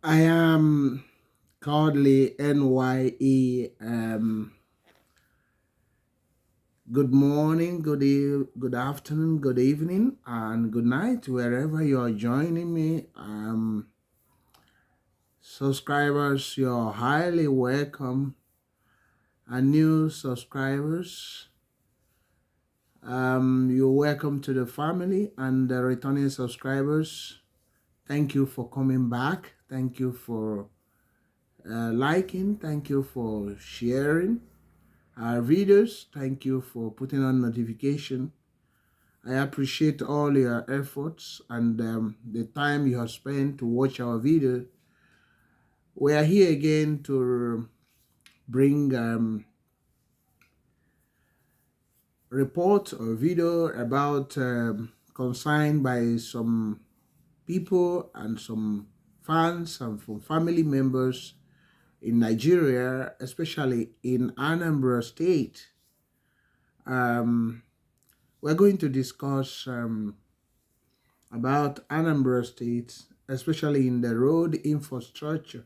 I am Kodili-nye. Good morning, good afternoon, good evening, and good night, wherever you are joining me. Subscribers, you're highly welcome. And new subscribers, you're welcome to the family. And the returning subscribers, thank you for coming back. Thank you for liking. Thank you for sharing our videos. Thank you for putting on notification. I appreciate all your efforts and the time you have spent to watch our video. We are here again to bring report or video about consigned by some people and some fans and from family members in Nigeria, especially in Anambra State. We're going to discuss about Anambra State, especially in the road infrastructure.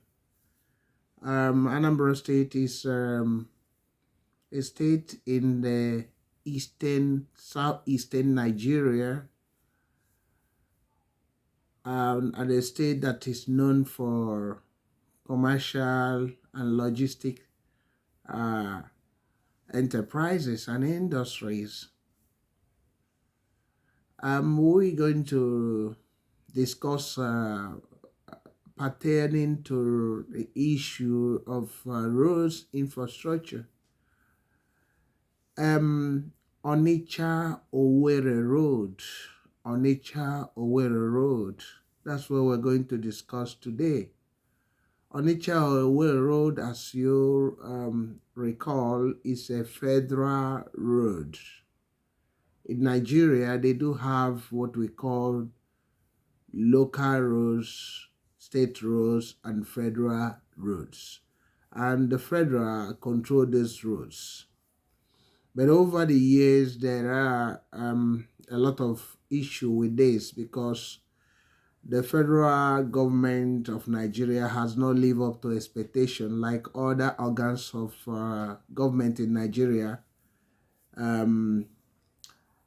Anambra State is a state in the southeastern Nigeria, and a state that is known for commercial and logistic uh, enterprises and industries. We're going to discuss pertaining to the issue of roads infrastructure. Onitsha-Owerri Road. Onitsha-Owerri Road. That's what we're going to discuss today. Onitsha-Owerri Road, as you recall, is a federal road. In Nigeria, they do have what we call local roads, state roads, and federal roads. And the federal control these roads. But over the years, there are a lot of issue with this because the federal government of Nigeria has not lived up to expectation like other organs of government in Nigeria.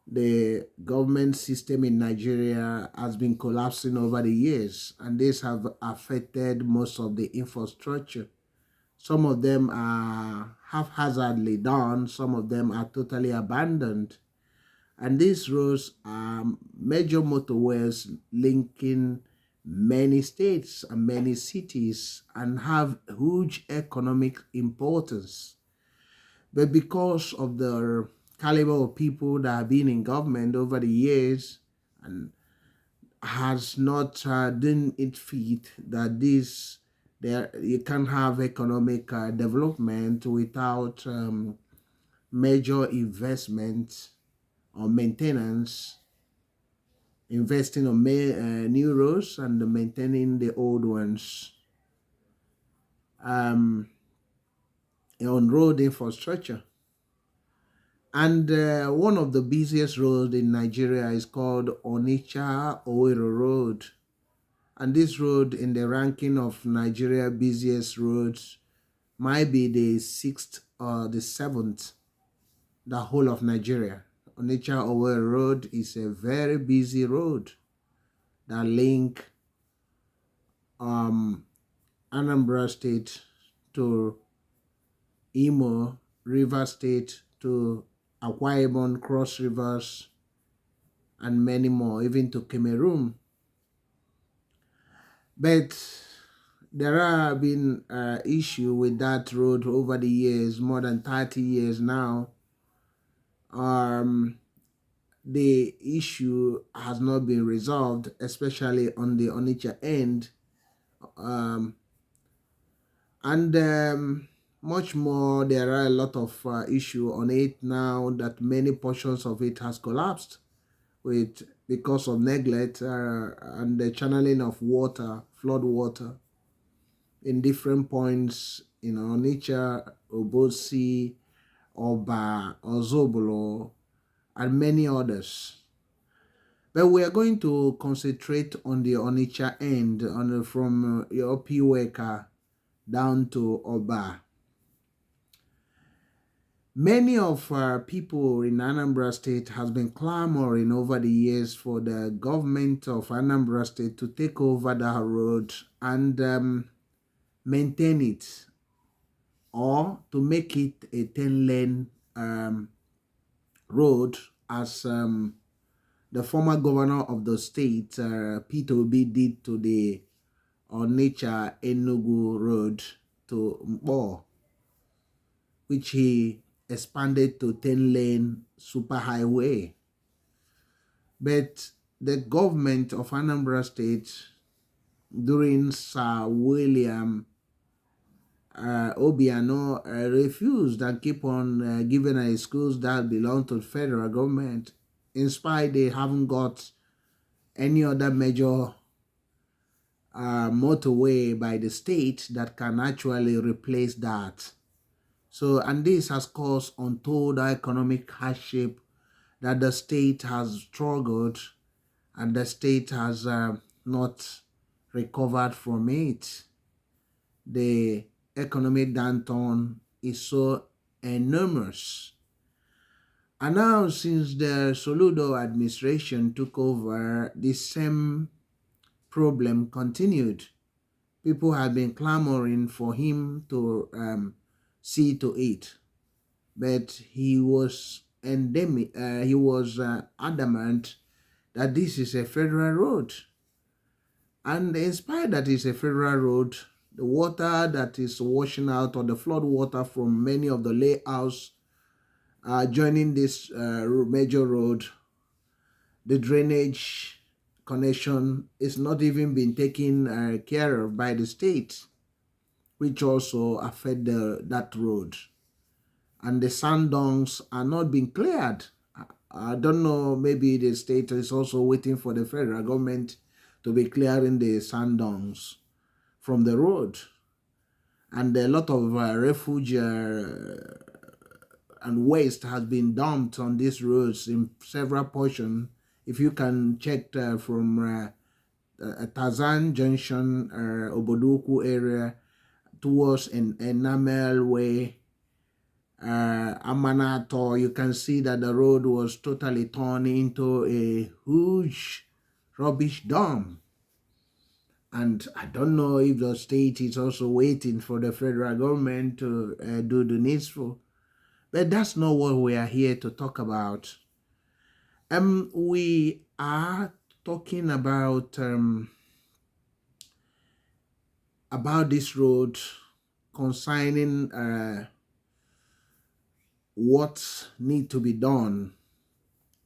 The government system in Nigeria has been collapsing over the years, and this have affected most of the infrastructure. Some of them are haphazardly done, some of them are totally abandoned. And these roads are major motorways linking many states and many cities and have huge economic importance. But because of the caliber of people that have been in government over the years and has not done it fit that this there you can have economic development without major investment or maintenance, investing on new roads and maintaining the old ones, on road infrastructure. And one of the busiest roads in Nigeria is called Onitsha-Owerri Road. And this road in the ranking of Nigeria busiest roads might be the 6th or the 7th, the whole of Nigeria. Onitsha-Owerri Road is a very busy road that link Anambra State to Imo, River State to Akwa Ibom, Cross Rivers, and many more, even to Cameroon. But there have been issue with that road over the years, more than 30 years now. The issue has not been resolved, especially on the Onitsha end. And much more, there are a lot of issue on it now that many portions of it has collapsed with because of neglect and the channeling of water, flood water in different points in Onitsha, Obosi, Oba, Ozobolo, and many others. But we are going to concentrate on the Onitsha end, from your Piweka down to Oba. Many of our people in Anambra State has been clamoring over the years for the government of Anambra State to take over that road and maintain it, or to make it a 10-lane road, as the former governor of the state, Peter Obi, did to the Onitsha-Enugu Road to Mpo, which he expanded to 10-lane superhighway. But the government of Anambra State during Sir William Obiano refused and keep on giving a schools that belong to the federal government, in spite they haven't got any other major motorway by the state that can actually replace that. So, and this has caused untold economic hardship that the state has struggled, and the state has not recovered from it. The economic downturn is so enormous. And now, since the Soludo administration took over, the same problem continued. People have been clamoring for him to see to it, but he was adamant that this is a federal road. And in spite that it's a federal road, the water that is washing out, or the flood water from many of the layouts joining this major road, the drainage connection is not even being taken care of by the state, which also affect that road. And the sand dunks are not being cleared. I don't know, maybe the state is also waiting for the federal government to be clearing the sand dunks from the road. And a lot of refuge and waste has been dumped on these roads in several portions. If you can check from Tazan Junction, Obodoku area, towards an Enamel Way, Amanato, you can see that the road was totally turned into a huge rubbish dump. And I don't know if the state is also waiting for the federal government to do the needful. But that's not what we are here to talk about. We are talking about this road concerning what need to be done.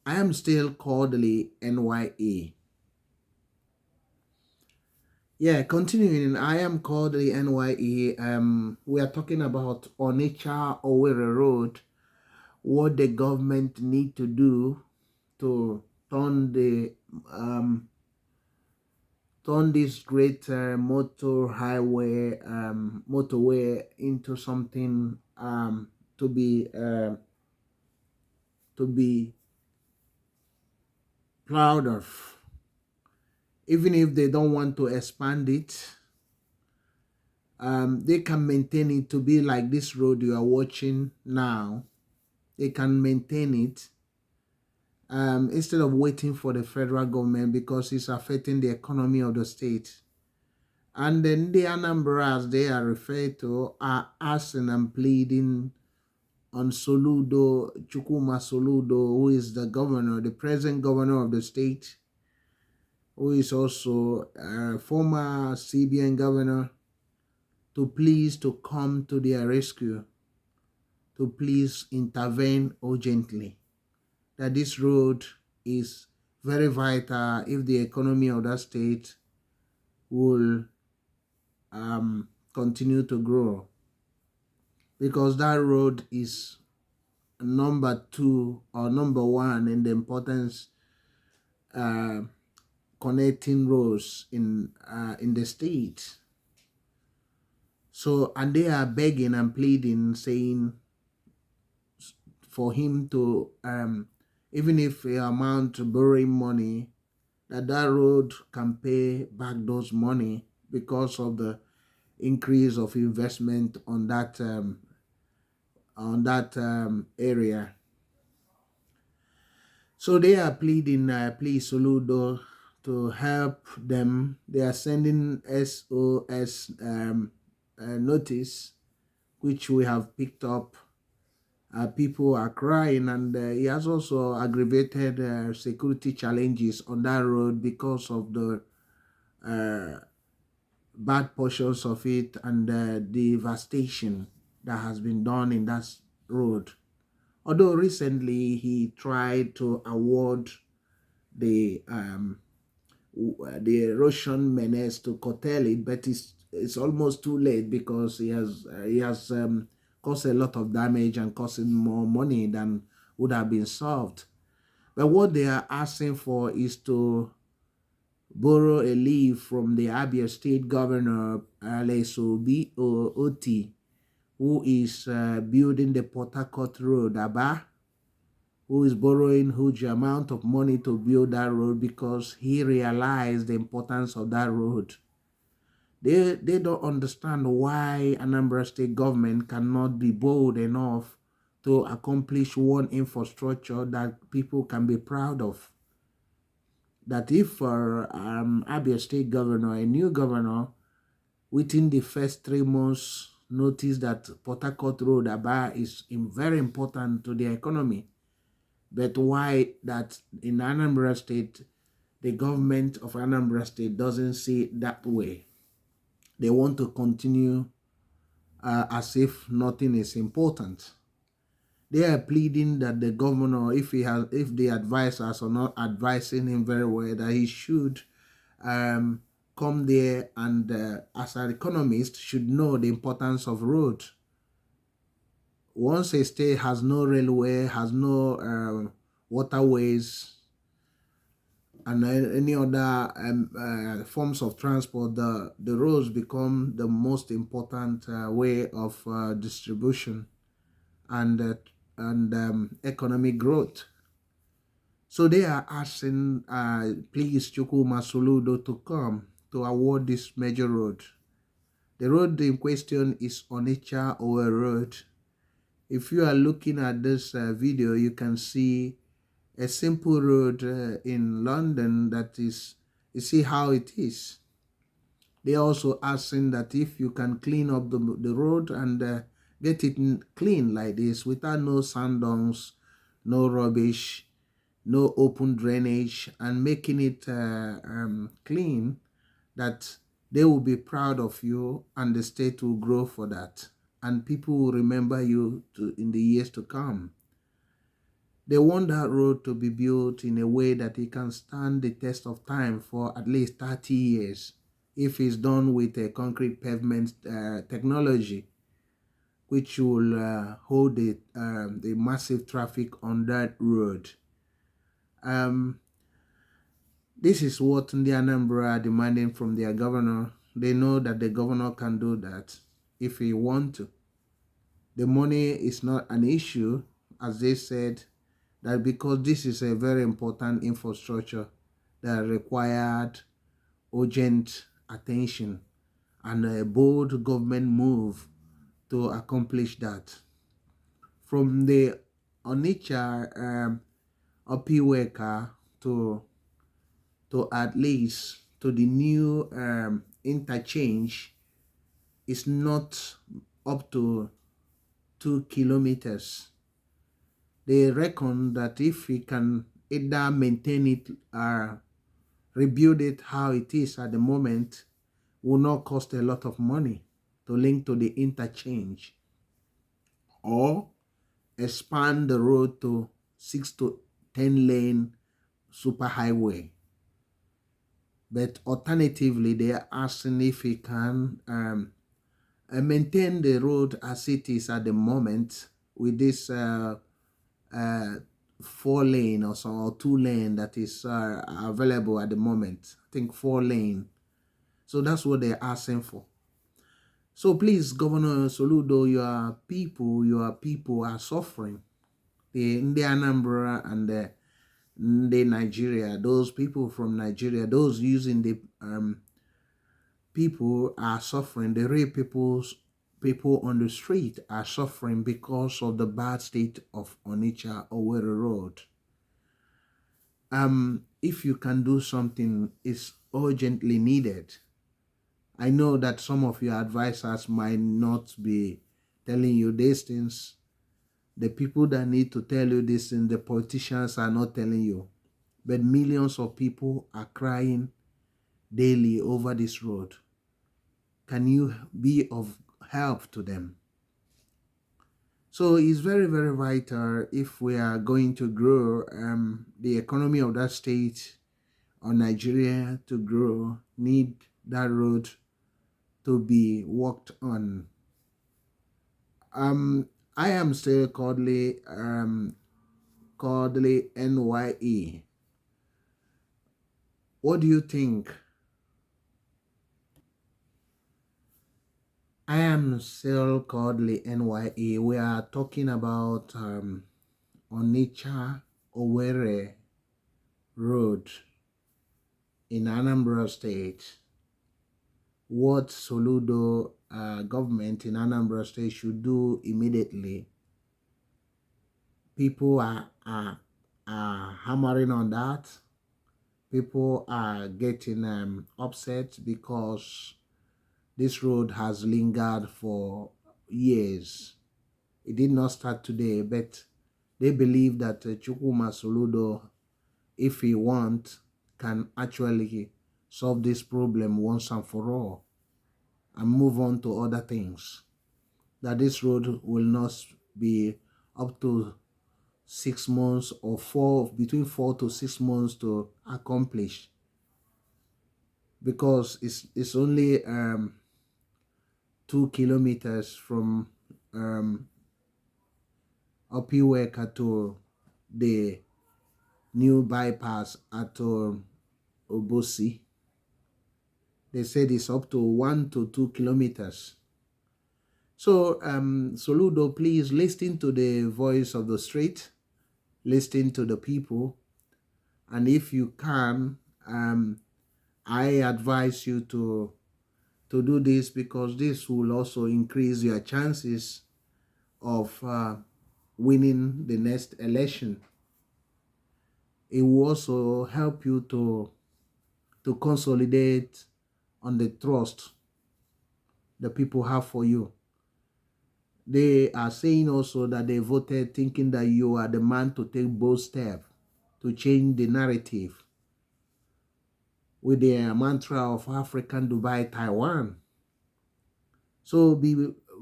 I am still Kodili-nye. Yeah, continuing, I am Kodili-nye. We are talking about Onitsha-Owerri Road, what the government need to do to turn this great motorway into something to be proud of. Even if they don't want to expand it, they can maintain it to be like this road you are watching now. They can maintain it instead of waiting for the federal government, because it's affecting the economy of the state. And then the Anambra, as they are referred to, are asking and pleading on Soludo, Soludo, who is the governor, the present governor of the state, who is also a former CBN governor, to please to come to their rescue, to please intervene urgently. That this road is very vital if the economy of that state will continue to grow, because that road is number 2 or number 1 in the importance connecting roads in the state. So, and they are begging and pleading, saying for him to even if he amount to borrowing money, that that road can pay back those money because of the increase of investment on that area. So they are pleading, please, Soludo, to help them. They are sending SOS notice, which we have picked up. People are crying, and he has also aggravated security challenges on that road because of the uh, bad portions of it and the devastation that has been done in that road. Although recently he tried to award the the erosion menace to curtail it, but it's almost too late because he has caused a lot of damage and costing more money than would have been solved. But what they are asking for is to borrow a leave from the Abia State Governor Alesobi Oti, who is building the Port Harcourt Road, Aba, who is borrowing huge amount of money to build that road because he realized the importance of that road. They don't understand why Anambra State government cannot be bold enough to accomplish one infrastructure that people can be proud of. That if Abia State governor, a new governor, within the first 3 months, notice that Port Harcourt Road, Aba, is very important to the economy. But why that in Anambra State, the government of Anambra State doesn't see it that way. They want to continue as if nothing is important. They are pleading that the governor, if the advisors are not advising him very well, that he should come there and, as an economist, should know the importance of road. Once a state has no railway, has no waterways, and any other forms of transport, the roads become the most important way of distribution and economic growth. So they are asking, please, Chukuma Soludo, to come to award this major road. The road in question is Onitsha-Owerri Road. If you are looking at this video, you can see a simple road in London that is, you see how it is. They also asking that if you can clean up the road and get it clean like this without no sand dunes, no rubbish, no open drainage, and making it clean, that they will be proud of you and the state will grow for that. And people will remember you in the years to come. They want that road to be built in a way that it can stand the test of time for at least 30 years if it's done with a concrete pavement technology, which will hold the massive traffic on that road. This is what Ndi Anambra are demanding from their governor. They know that the governor can do that if he want to. The money is not an issue, as they said, that because this is a very important infrastructure that required urgent attention and a bold government move to accomplish that. From the Onitsha Opiweka to at least to the new interchange is not up to 2 kilometers. They reckon that if we can either maintain it or rebuild it how it is at the moment, will not cost a lot of money to link to the interchange, or expand the road to 6 to 10 lane superhighway. But alternatively, they are asking if we can maintain the road as it is at the moment with this 4 lane or so, or 2 lane that is available at the moment. I think 4 lane. So that's what they're asking for. So please, Governor Soludo, your people are suffering. The Ndi Anambra and Ndi Nigeria, those people from Nigeria, those using the people are suffering. The real people on the street are suffering because of the bad state of Onitsha-Owerri Road. If you can do something, it's urgently needed. I know that some of your advisors might not be telling you these things. The people that need to tell you this thing, the politicians are not telling you. But millions of people are crying daily over this road. Can you be of help to them? So it's very, very vital if we are going to grow the economy of that state or Nigeria to grow, need that road to be worked on. I am still Kodili-nye. What do you think? I am still Kodili-nye. We are talking about Onitsha-Owerri Road in Anambra State. What Soludo government in Anambra State should do immediately. People are hammering on that. People are getting upset because this road has lingered for years. It did not start today, but they believe that Chukwuma Soludo, if he wants, can actually solve this problem once and for all and move on to other things. That this road will not be up to 6 months or between 4 to 6 months to accomplish, because it's only 2 kilometers from Opiweka to the new bypass at Obosi. They said it's up to 1 to 2 kilometers. So Soludo, please listen to the voice of the street, listen to the people, and if you can, I advise you to do this, because this will also increase your chances of winning the next election. It will also help you to consolidate on the trust the people have for you. They are saying also that they voted thinking that you are the man to take bold steps to change the narrative with the mantra of African Dubai Taiwan. So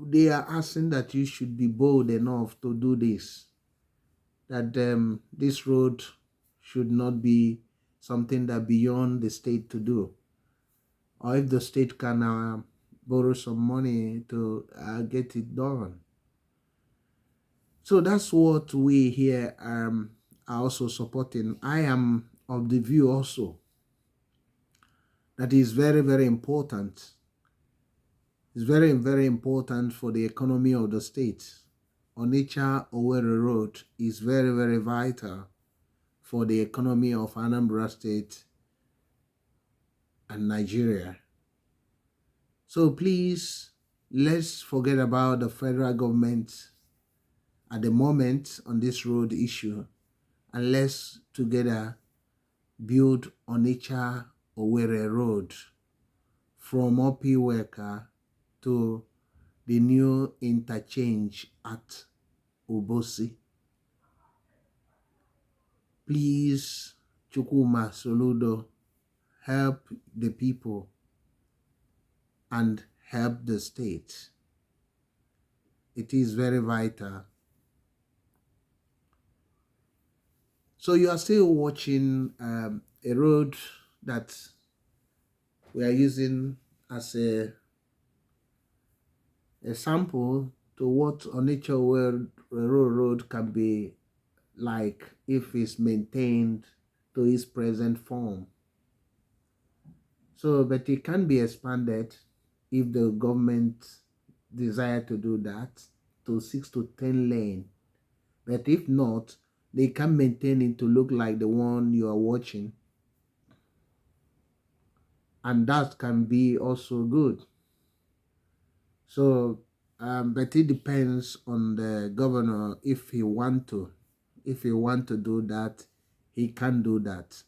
they are asking that you should be bold enough to do this, that this road should not be something that beyond the state to do, or if the state can borrow some money to get it done. So that's what we here are also supporting. I am of the view also that is very, very important. It's very, very important for the economy of the state. Onitsha-Owerri Road is very, very vital for the economy of Anambra State and Nigeria. So please, let's forget about the federal government at the moment on this road issue, and let's together build Onitsha-Owerri Road from Opiweka to the new interchange at Obosi. Please, Chukwuma Soludo, help the people and help the state. It is very vital. So you are still watching a road that we are using as a sample to what Onitsha-Owerri Road can be like if it's maintained to its present form. So, but it can be expanded if the government desire to do that to 6 to 10 lane. But if not, they can maintain it to look like the one you are watching, and that can be also good. So but it depends on the governor. If he want to, do that, he can do that.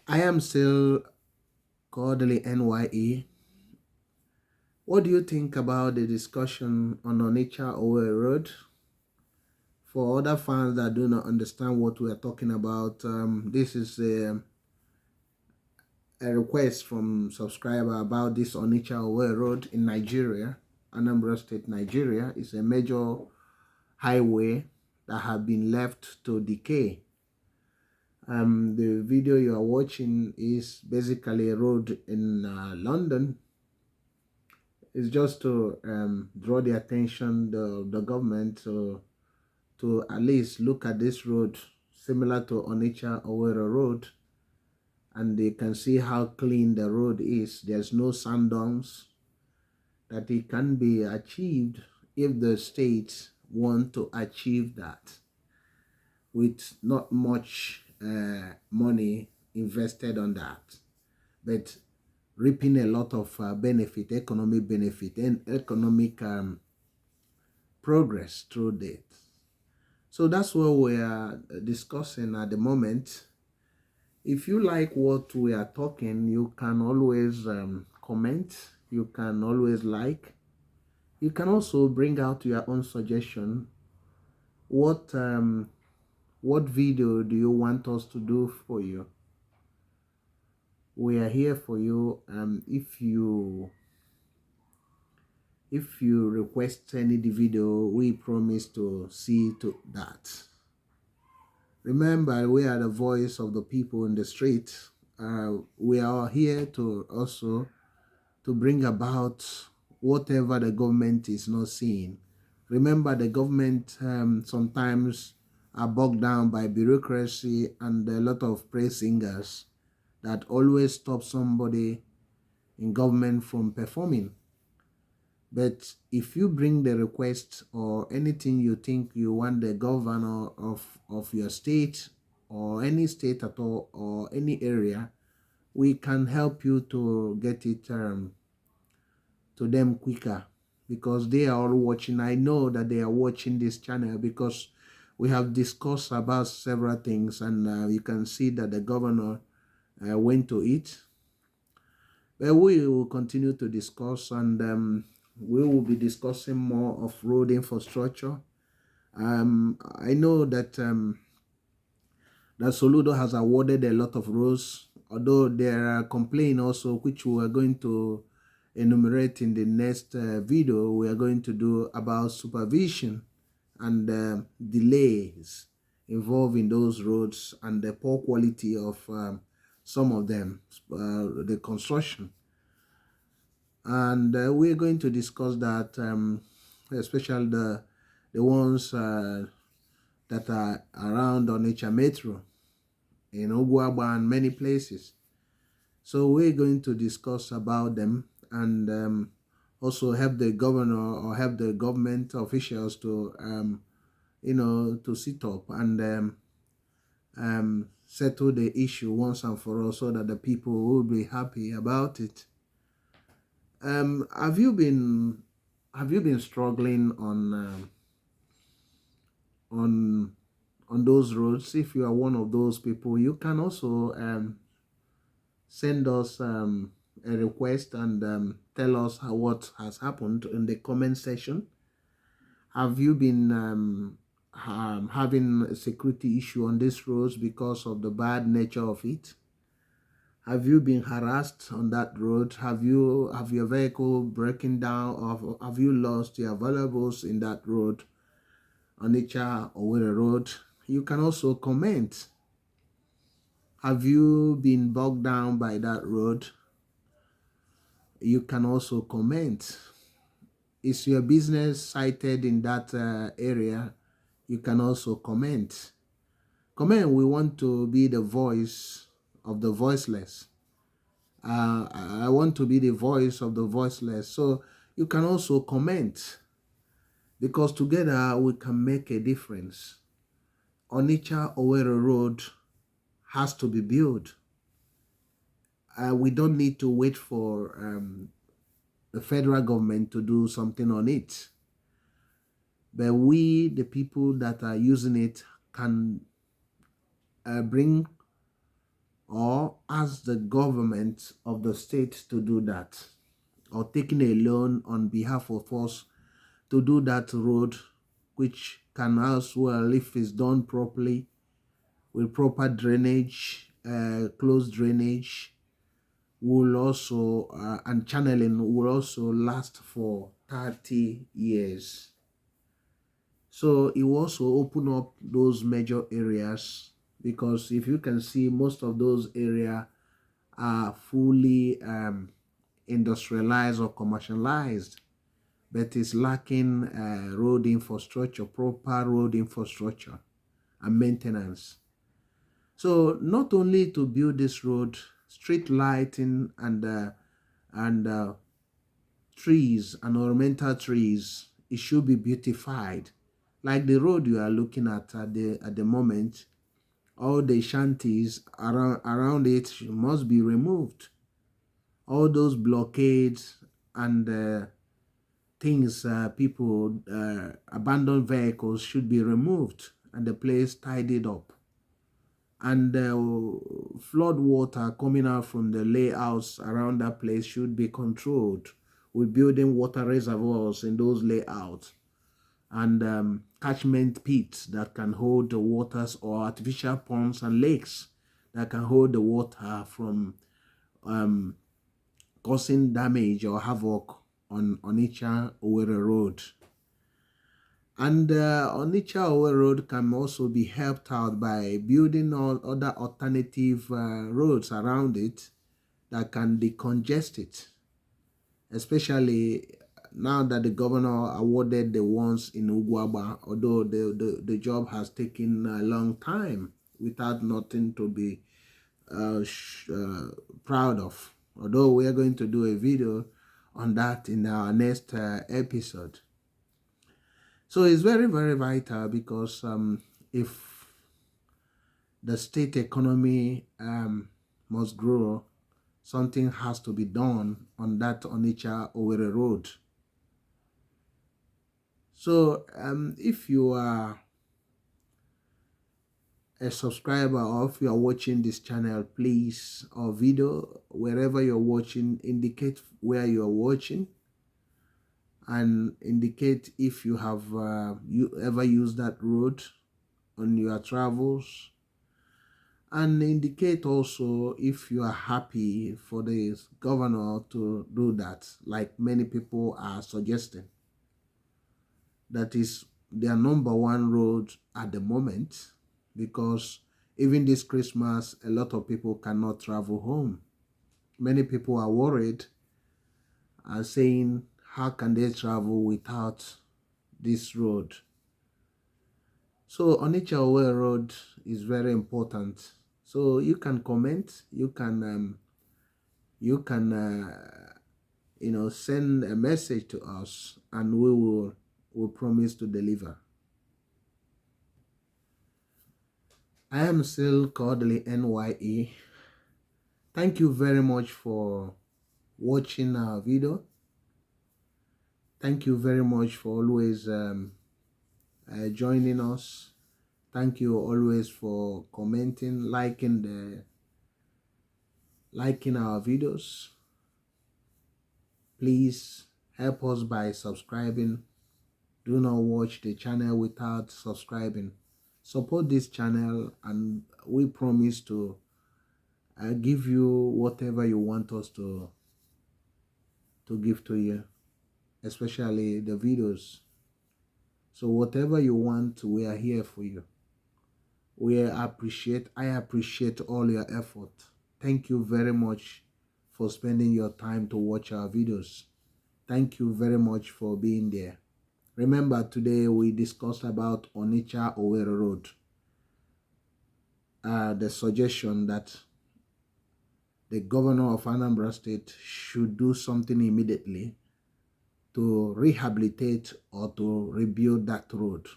I am still Kodili-nye. What do you think about the discussion on Onitsha-Owerri Road? For other fans that do not understand what we are talking about, this is a request from subscriber about this Onitsha-Owerri Road in Nigeria, Anambra State, Nigeria. Is a major highway that have been left to decay. The video you are watching is basically a road in London. It's just to draw the attention the government to at least look at this road similar to Onitsha-Owerri Road, and they can see how clean the road is. There's no sand dunes, that it can be achieved if the states want to achieve that with not much money invested on that, but reaping a lot of benefit, economic benefit, and economic progress through that. So that's what we are discussing at the moment. If you like what we are talking, you can always comment. You can always like. You can also bring out your own suggestion. What video do you want us to do for you? We are here for you. If you request any video, we promise to see to that. Remember, we are the voice of the people in the street. We are here to also to bring about whatever the government is not seeing. Remember, the government sometimes are bogged down by bureaucracy and a lot of praise singers that always stop somebody in government from performing. But if you bring the request or anything you think you want the governor of your state or any state at all or any area, we can help you to get it to them quicker, because they are all watching. I know that they are watching this channel because we have discussed about several things, and you can see that the governor went to it. But we will continue to discuss, and we will be discussing more of road infrastructure. I know that that Soludo has awarded a lot of roads, although there are complaints also, which we are going to enumerate in the next video. We are going to do about supervision and delays involved in those roads and the poor quality of some of them, the construction. And we're going to discuss that, especially the ones that are around Onitsha Metro, in Ogwaba and many places. So we're going to discuss about them, and also help the governor or help the government officials to to sit up and settle the issue once and for all, so that the people will be happy about it. Have you been struggling on those roads? If you are one of those people, you can also send us a request and tell us what has happened in the comment section. Have you been having a security issue on these roads because of the bad nature of it? Have you been harassed on that road? Have your vehicle breaking down, or have you lost your valuables in that road, Onitsha-Owerri Road? You can also comment. Have you been bogged down by that road? You can also comment. Is your business sited in that area? You can also comment. Comment. We want to be the voice of the voiceless. I want to be the voice of the voiceless. So you can also comment, because together we can make a difference. Onitsha-Owerri Road has to be built. We don't need to wait for the federal government to do something on it. But we, the people that are using it, can bring or ask the government of the state to do that, or taking a loan on behalf of us to do that road, which can as well, if it's done properly, with proper drainage, closed drainage, will also, and channeling will also last for 30 years. So it will also open up those major areas, because if you can see, most of those areas are fully industrialized or commercialized, but it's lacking road infrastructure, proper road infrastructure and maintenance. So not only to build this road, street lighting and trees and ornamental trees, it should be beautified. Like the road you are looking at the moment, all the shanties around it must be removed. All those blockades and things, people, abandoned vehicles should be removed and the place tidied up. And flood water coming out from the layouts around that place should be controlled. We're building water reservoirs in those layouts and catchment pits that can hold the waters, or artificial ponds and lakes that can hold the water from causing damage or havoc on Onitsha-Owerri Road. And Onitsha-Owerri Road can also be helped out by building all other alternative roads around it that can decongest it, especially now that the governor awarded the ones in Ugwaba, although the job has taken a long time without nothing to be proud of. Although we are going to do a video on that in our next episode. So it's very, very vital, because if the state economy must grow, something has to be done on that Onitsha-Owerri Road. So if you are a subscriber, or if you are watching this channel, please, or video, wherever you're watching, indicate where you're watching and indicate if you have you ever used that road on your travels, and indicate also if you are happy for the governor to do that, like many people are suggesting. That is their number one road at the moment, because even this Christmas, a lot of people cannot travel home. Many people are worried and saying, how can they travel without this road? So Onitsha-Owerri Road is very important. So you can comment, you can send a message to us, and we will promise to deliver. I am still Kodili-nye. Thank you very much for watching our video. Thank you very much for always joining us. Thank you always for commenting, liking our videos. Please help us by subscribing. Do not watch the channel without subscribing. Support this channel, and we promise to give you whatever you want us to give to you, especially the videos. So whatever you want, we are here for you. I appreciate all your effort. Thank you very much for spending your time to watch our videos. Thank you very much for being there. Remember, today we discussed about Onitsha-Owerri Road. The suggestion that the governor of Anambra State should do something immediately to rehabilitate or to rebuild that road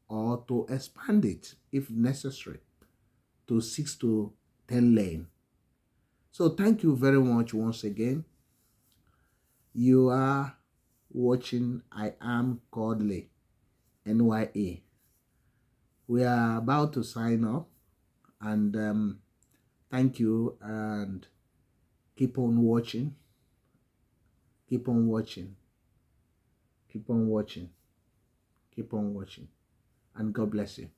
or to expand it if necessary to 6 to 10 lane. So thank you very much once again. You are watching I Am Kodili, NYA. We are about to sign off, and thank you, and keep on watching, keep on watching, keep on watching, keep on watching, and God bless you.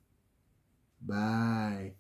Bye.